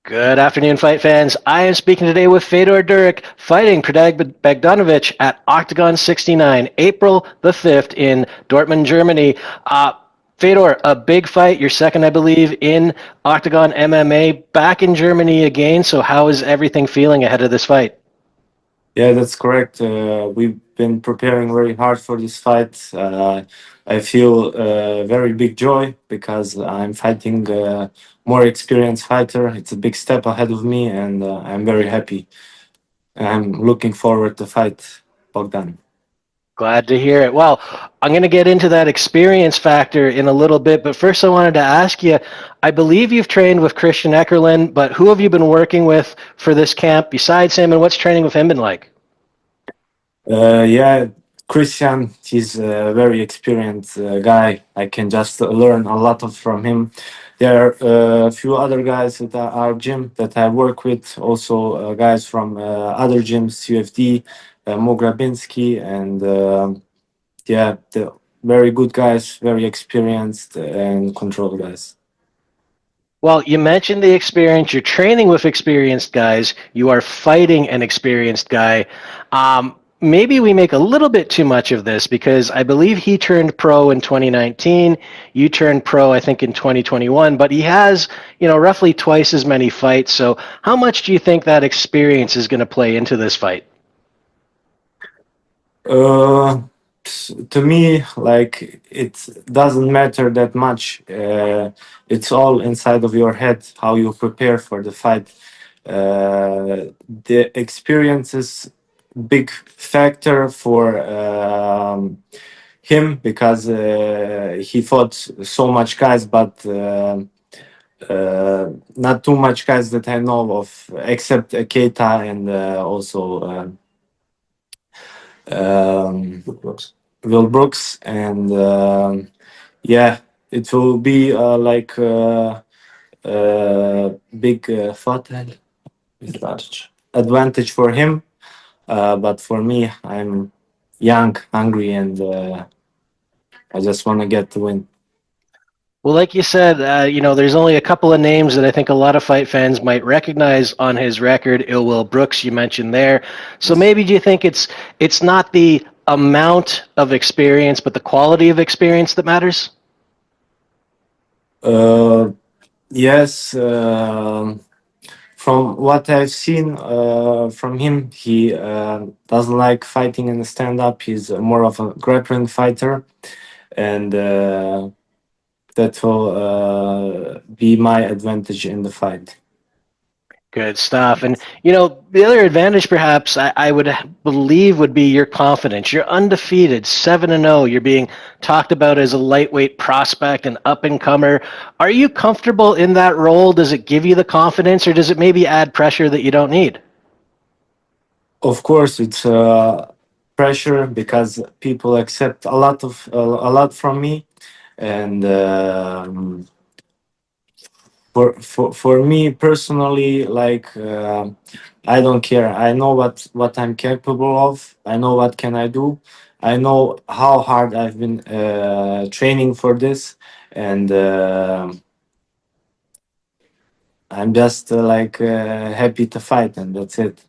Good afternoon, fight fans. I am speaking today with Fedor Duric, fighting Predrag Bogdanovic at Oktagon 69, April the 5th in Dortmund, Germany. Fedor, a big fight, your second, I believe, in Octagon MMA, back in Germany again. So how is everything feeling ahead of this fight? Yeah, that's correct. We've been preparing very hard for this fight. I feel very big joy because I'm fighting a more experienced fighter. It's a big step ahead of me, and I'm very happy. I'm looking forward to fight Bogdan. Glad to hear it. Well, I'm going to get into that experience factor in a little bit, but first I wanted to ask you, I believe you've trained with Christian Eckerlin, but who have you been working with for this camp besides him, and what's training with him been like? Yeah, Christian, he's a very experienced guy. I can just learn a lot from him. There are a few other guys at our gym that I work with, also guys from other gyms, UFD, Mo Grabinski, and yeah, the very good guys, very experienced and controlled guys. Well, you mentioned the experience. You're training with experienced guys. You are fighting an experienced guy. Maybe we make a little bit too much of this because I believe he turned pro in 2019. You turned pro, I think, in 2021. But he has, roughly twice as many fights. So, how much do you think that experience is going to play into this fight? Uh, to me, like it doesn't matter that much. It's all inside of your head how you prepare for the fight. The experience is big factor for him because he fought so much guys, but not too much guys that I know of, except Keita and also. Will Brooks, and yeah, it will be big advantage for him. But for me, I'm young, hungry, and I just want to get the win. Well, like you said, there's only a couple of names that I think a lot of fight fans might recognize on his record. Will Brooks, you mentioned there. So Yes. maybe do you think it's not the amount of experience, but the quality of experience that matters? Uh, yes. From what I've seen from him, he doesn't like fighting in the stand up. He's more of a grappling fighter, and that will be my advantage in the fight. Good stuff. And, the other advantage perhaps I would believe would be your confidence. You're undefeated, 7-0. You're being talked about as a lightweight prospect, an up and comer. Are you comfortable in that role? Does it give you the confidence, or does it maybe add pressure that you don't need? Of course, it's pressure because people accept a lot from me, and for me personally, like I don't care. I know what I'm capable of. I know what can I do. I know how hard I've been training for this, and I'm just happy to fight, and that's it.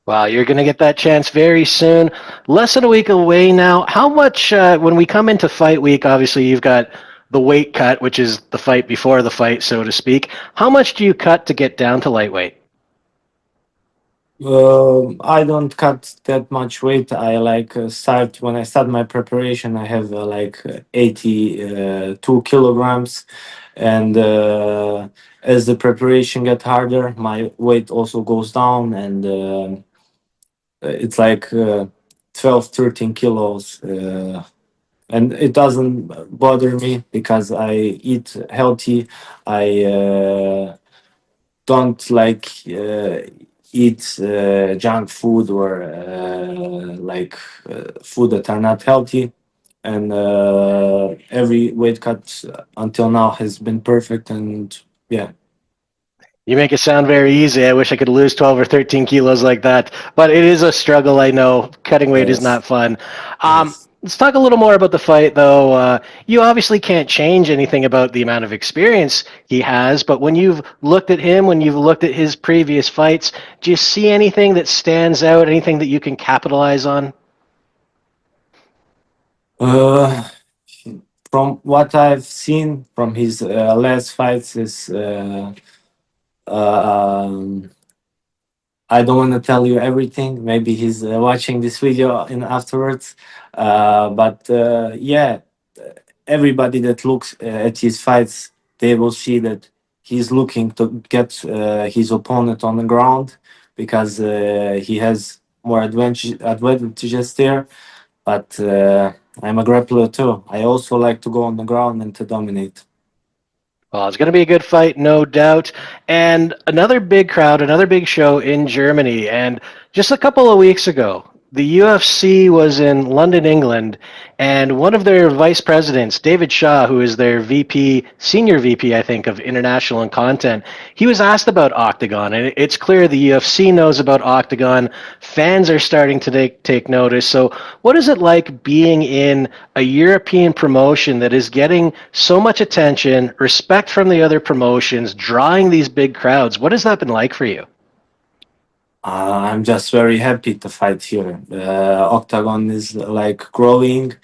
Wow, you're going to get that chance very soon. Less than a week away now. How much, when we come into fight week, obviously you've got the weight cut, which is the fight before the fight, so to speak. How much do you cut to get down to lightweight? I don't cut that much weight. I start when I start my preparation. I have 82 kilograms, and as the preparation get harder, my weight also goes down, and it's 12, 13 kilos. And it doesn't bother me because I eat healthy. I don't eat junk food or food that are not healthy, and every weight cut until now has been perfect, and yeah. You make it sound very easy. I wish I could lose 12 or 13 kilos like that. But it is a struggle, I know. Cutting weight is Yes. not fun. Yes. Let's talk a little more about the fight, though. You obviously can't change anything about the amount of experience he has, but when you've looked at him, when you've looked at his previous fights, do you see anything that stands out, anything that you can capitalize on? Uh, from what I've seen from his last fights is um, I don't want to tell you everything. Maybe he's watching this video in afterwards. But yeah, everybody that looks at his fights, they will see that he's looking to get his opponent on the ground because he has more advantages there. But I'm a grappler too. I also like to go on the ground and to dominate. Well, it's going to be a good fight, no doubt. And another big crowd, another big show in Germany. And just a couple of weeks ago, the UFC was in London, England, and one of their vice presidents, David Shaw, who is their VP, senior VP, I think, of international and content, he was asked about Octagon. And it's clear the UFC knows about Octagon. Fans are starting to take notice. So, what is it like being in a European promotion that is getting so much attention, respect from the other promotions, drawing these big crowds? What has that been like for you? I'm just very happy to fight here. Octagon is like growing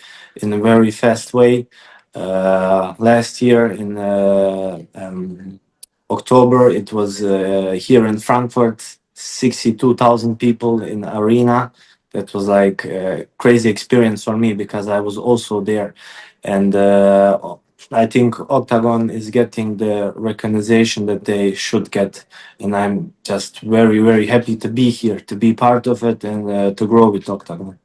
in a very fast way. Last year in October, it was here in Frankfurt, 62,000 people in arena. That was like a crazy experience for me because I was also there. And I think Octagon is getting the recognition that they should get. And I'm just very, very happy to be here, to be part of it, and to grow with Octagon.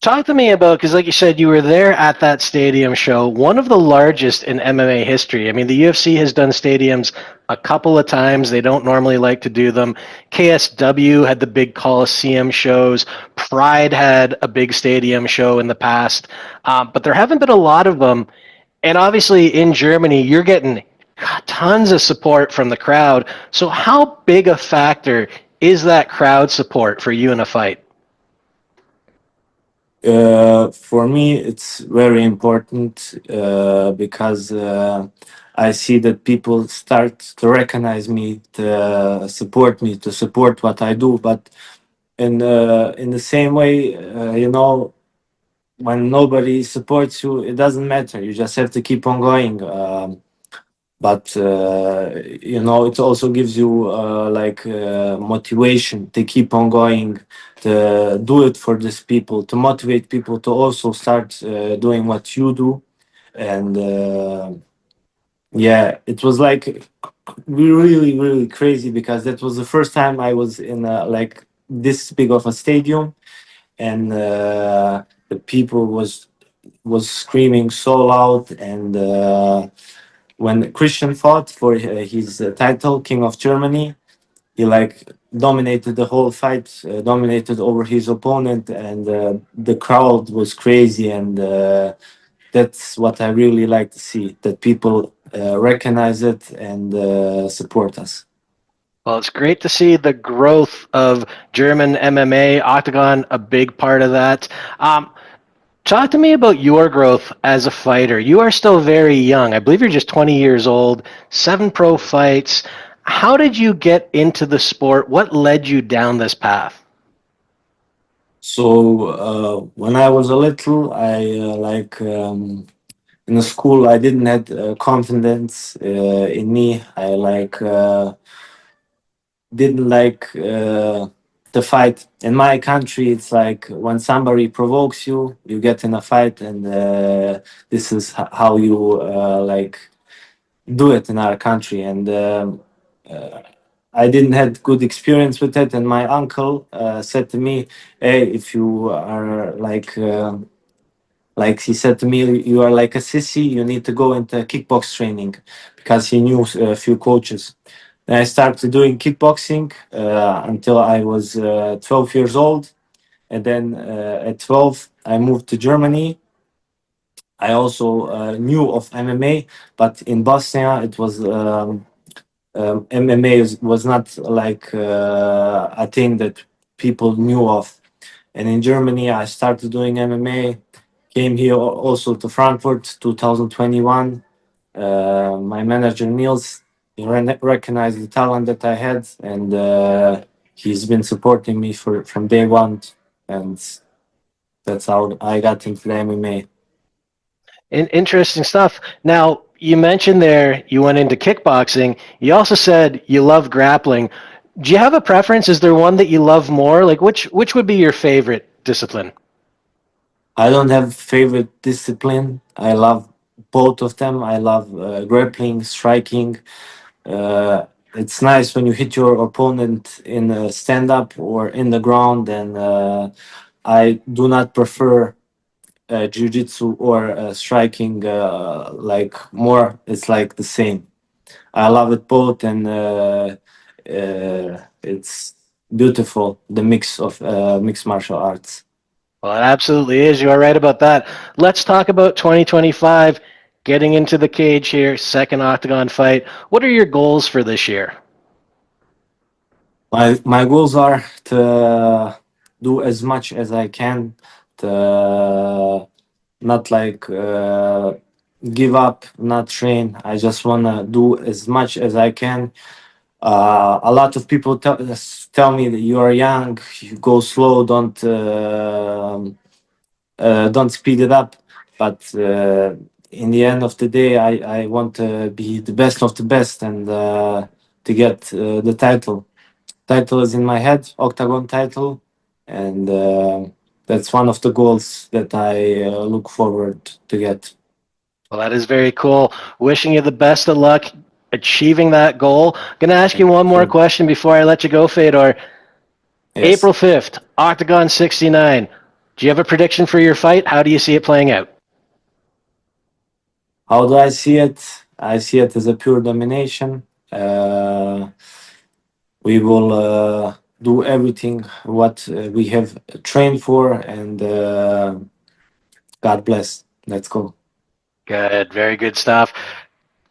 Talk to me about, because like you said, you were there at that stadium show, one of the largest in MMA history. I mean, the UFC has done stadiums a couple of times. They don't normally like to do them. KSW had the big Coliseum shows. Pride had a big stadium show in the past, but there haven't been a lot of them. And obviously, in Germany, you're getting tons of support from the crowd. So, how big a factor is that crowd support for you in a fight? For me, it's very important because I see that people start to recognize me, to support what I do. But in the same way, when nobody supports you, it doesn't matter. You just have to keep on going. But it also gives you motivation to keep on going, to do it for these people, to motivate people to also start doing what you do. And yeah, it was like really, really crazy because that was the first time I was in like this big of a stadium, and the people was screaming so loud. And when Christian fought for his title, King of Germany, he like dominated the whole fight, dominated over his opponent, and the crowd was crazy. And that's what I really like to see, that people recognize it and support us. Well, it's great to see the growth of German MMA, Octagon, a big part of that. Talk to me about your growth as a fighter. You are still very young. I believe you're just 20 years old, 7 pro fights. How did you get into the sport? What led you down this path? So when I was a little, I in the school I didn't have confidence in me. I didn't like the fight. In my country, it's like when somebody provokes you, you get in a fight, and this is how you do it in our country. And uh, I didn't had good experience with it. And my uncle said to me, "Hey, if you are like he said to me, you are like a sissy. You need to go into kickbox training," because he knew a few coaches. Then I started doing kickboxing until I was 12 years old. And then at 12, I moved to Germany. I also knew of MMA, but in Bosnia, it was MMA was not like a thing that people knew of. And in Germany, I started doing MMA. Came here also to Frankfurt 2021. My manager Niels, he recognized the talent that I had, and he's been supporting me from day one, and that's how I got into the MMA. Interesting stuff. Now, you mentioned there you went into kickboxing. You also said you love grappling. Do you have a preference? Is there one that you love more? Like which would be your favorite discipline? I don't have favorite discipline. I love both of them. I love grappling, striking. Uh, it's nice when you hit your opponent in a stand up or in the ground, and I do not prefer jiu-jitsu or striking like more. It's like the same. I love it both, and it's beautiful, the mix of mixed martial arts. Well, it absolutely is. You are right about that. Let's talk about 2025. Getting into the cage here, second Octagon fight. What are your goals for this year? My goals are to do as much as I can, to not like give up, not train. I just wanna do as much as I can. A lot of people tell me that you are young, you go slow, don't speed it up. But in the end of the day, I want to be the best of the best, and to get the title. Title is in my head, Octagon title, and that's one of the goals that I look forward to get. Well, that is very cool. Wishing you the best of luck achieving that goal. Going to ask you one more So, question before I let you go, Fedor. yes. April 5th, Octagon 69. Do you have a prediction for your fight? How do you see it playing out? How do I see it? I see it as a pure domination. We will do everything what we have trained for, and God bless. Let's go. Good, very good stuff.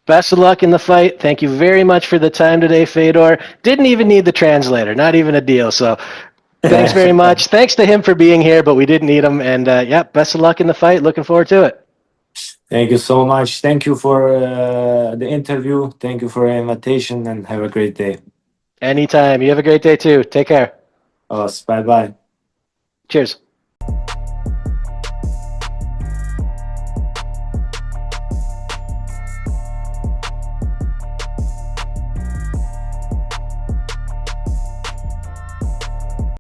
Best of luck in the fight. Thank you very much for the time today, Fedor. Didn't even need the translator, not even a deal. So thanks very much. Thanks to him for being here, but we didn't need him. And yeah, best of luck in the fight. Looking forward to it. Thank you so much. Thank you for the interview. Thank you for your invitation, and have a great day. Anytime. You have a great day too. Take care. Bye bye. Cheers.